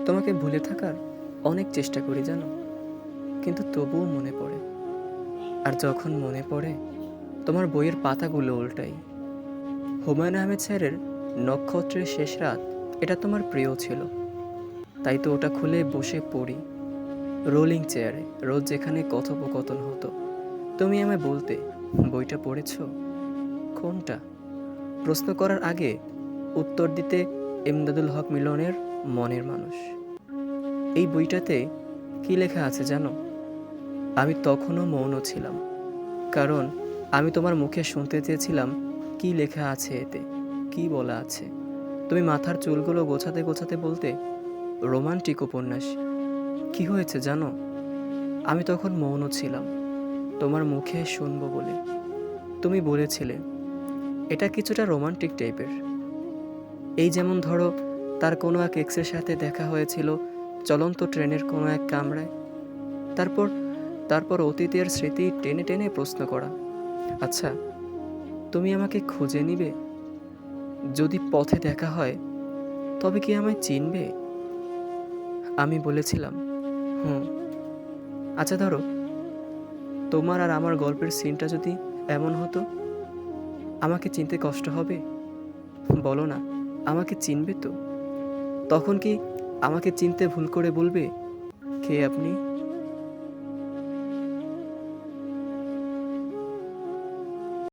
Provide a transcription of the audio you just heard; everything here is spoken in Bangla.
তোমাকে ভুলে থাকার অনেক চেষ্টা করি জানো, কিন্তু তবুও মনে পড়ে। আর যখন মনে পড়ে, তোমার বইয়ের পাতাগুলো উল্টাই। হুমায়ুন আহমেদ স্যারের নক্ষত্রের শেষ রাত, এটা তোমার প্রিয় ছিল, তাই তো ওটা খুলে বসে পড়ি রোলিং চেয়ারে। রোজ যেখানে কথোপকথন হতো, তুমি আমায় বলতে, বইটা পড়েছো? কোনটা? প্রশ্ন করার আগে উত্তর দিতে এমদাদুল হক মিলনের মনের মানুষ। এই বইটাতে কি লেখা আছে জানো? আমি তখনও মৌন ছিলাম, কারণ আমি তোমার মুখে শুনতে চেয়েছিলাম কি লেখা আছে এতে, কি বলা আছে। তুমি মাথার চুলগুলো গোছাতে গোছাতে বলতে, রোমান্টিক উপন্যাস। কি হয়েছে জানো? আমি তখন মৌন ছিলাম, তোমার মুখে শুনবো বলে। তুমি বলেছিলে এটা কিছুটা রোমান্টিক টাইপের। এই যেমন ধরো, তার কোনো এক এক্সের সাথে দেখা হয়েছিল চলন্ত ট্রেনের কোনো এক কামরায়। তারপর তারপর অতীতের স্মৃতি টেনে টেনে প্রশ্ন করা, আচ্ছা তুমি আমাকে খুঁজে নিবে? যদি পথে দেখা হয়, তবে কি আমায় চিনবে? আমি বলেছিলাম, হুম। আচ্ছা ধরো, তোমার আর আমার গল্পের সিনটা যদি এমন হতো, আমাকে চিনতে কষ্ট হবে? বলো না, আমাকে চিনবে তো? তখন কি আমাকে চিনতে ভুল করে বলবে, কে আপনি?